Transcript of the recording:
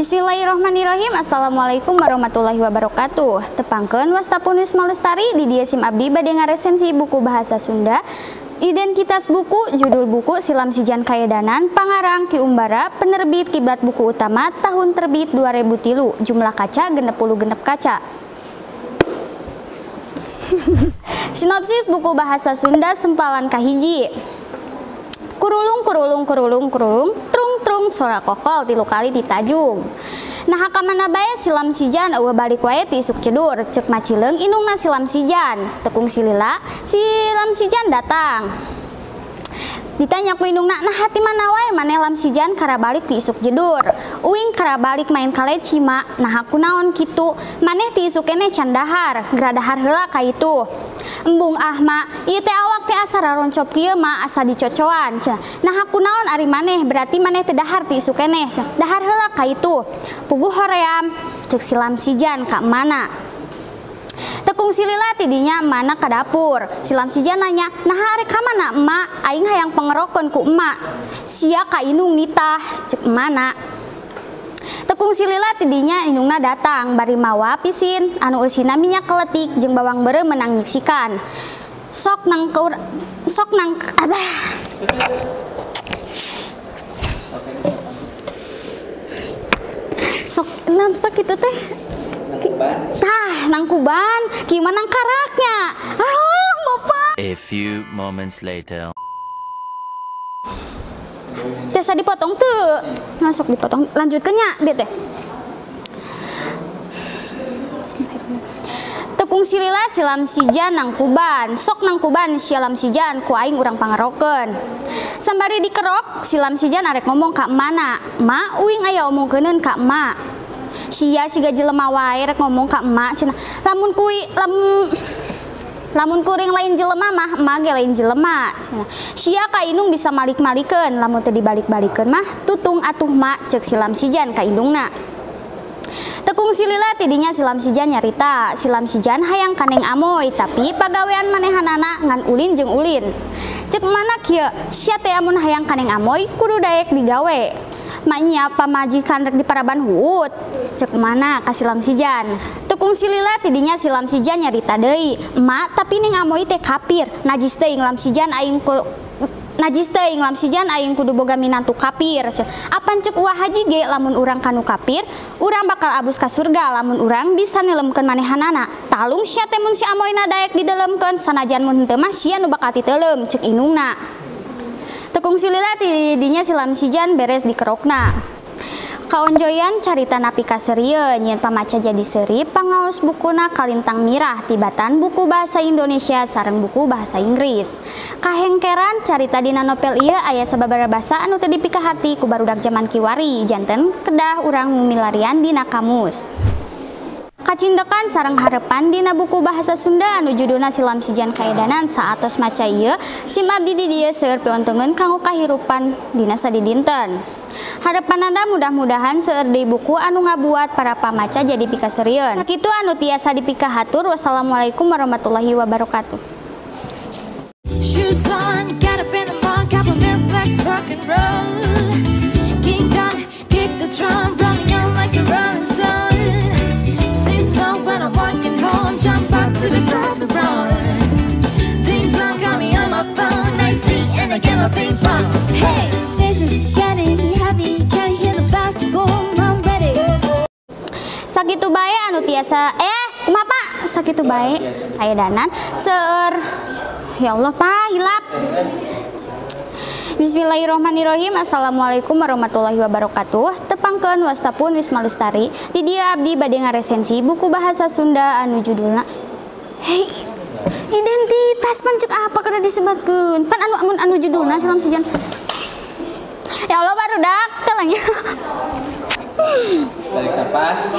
Bismillahirrahmanirrahim. Assalamualaikum warahmatullahi wabarakatuh. Tepangkeun wastapun Wisma Lestari di dieu sim abdi bade ngaresensi buku bahasa Sunda. Identitas buku, judul buku Silam Sijan Kaedanan, pangarang Ki Umbara, penerbit Kiblat Buku Utama, tahun terbit 2003, jumlah kaca 60 genep kaca. Sinopsis buku bahasa Sunda sempalan kahiji. Kurulung kurulung kurulung kurulung trung trung sora kokol tilu kali ditajung. Nah kamana bae silam sijan eueuh balik wae ti isuk cedur ceuk macileung indungna silam sijan tekung silila silam sijan datang. Ditanya ku indungna, nah hati mana wae maneh lam sijan kara balik ti isuk jedur. Uing kara balik main kaleci mak. Nah aku naon kitu? Maneh ti isuk keneh can dahar, geura dahar heula ka itu. Embung ah mak, ieu teh awak teh asa raroncop kieu mak asa dicocoan. Nah aku naon ari maneh? Berarti maneh teh dahar ti isuk keneh. Dahar heula ka itu. Puguh hoream ceuk silam sijan ka mana? Tekung silila tidinya mana ka dapur. Silam sijan nanya, nah hari ka mana emak? Aing hayang pangerokeun ku emak. Sia ka indung nitah ceuk mana? Tekung silila tidinya indungna datang bari mawa pisin anu eusina minyak keletik jeung bawang beureu menang nyiksikan. Sok nang abah. Sok nampa kitu teh. Tah, nang kuban, gimana karaknya? Ah, Bapak. A few moments later. Tesa dipotong tuh, masuk dipotong, lanjutkan nya, dia teh. Tekung silila silam sijan nang kuban, sok nang kuban silam sijan ku aing urang pangerokeun. Sambari dikerok, silam sijan arek ngomong ka mana? Ma, uing aya omongkeuneun ka emak. Sia siga jelema wae rek ngomong ka emak cenah. Lamun kuring lain jelema mah emak ge lain jelema cenah. Sia ka indung bisa malik-malikeun, lamun teu dibalik-balikeun mah tutung atuh mak ceuk silam sijan ka indungna. Tekung silila tidinya silam sijan nyarita, silam sijan hayang kaneng amoy tapi pagawean manehanana ngan ulin jeung ulin. Ceuk mana kieu? Sia teh amun hayang kaneng amoy kudu daek digawe. Maknya pamajikan rek di paraban huut cek mana ka silam sijan. Tekung silila tidinya silam sijan nyarita deui, emak tapi ning amoy teh kafir, najis teuing lam sijan aing kudu boga minantu kafir. Apan cek ulah haji ge lamun urang kanu kafir urang bakal abus ka surga lamun urang bisa nelemkeun manehanana. Talung sia teh mun si amoyna daek didelemkeun sanajan mun henteu mah sia nu bakal diteleum cek indungna. Tekung silila tidinya silam sijan beres dikerokna. Kaonjoyan carita napi ka serieu nyen pamaca jadi seri pangaos bukuna Kalintang Mirah tibatan buku bahasa Indonesia sareng buku bahasa Inggris. Kahengkeran carita dina novel ieu aya sababaraha basa anu teu dipikahati ku barudak zaman kiwari janten kedah urang milarian dina kamus. Kacindekan sareng harepan dina buku bahasa Sunda anu judulna Silam Sijan Kaedanan saatos maca ieu sim abdi di dieu seueur piontengeun kanggo kahirupan dina sadidinten. Harepanana mudah-mudahan seueur deui buku anu ngabuat para pamaca jadi pikaseureun. Sakitu anu tiasa dipikahatur. Wassalamualaikum warahmatullahi wabarakatuh. Sakitu bae anu tiasa kumaha Pak? Sakitu bae kaedanan seueur ya Allah Pak hilap. Bismillahirrahmanirrahim. Assalamualaikum warahmatullahi wabarakatuh. Tepangkeun wastapun Wisma Lestari di dieu abdi bade ngaresensi buku bahasa Sunda anu judulna identitas pancek apa kada disebutkeun pan anu judulna Silam Sijan. Ya Allah barudak kalangnya. Tarik napas.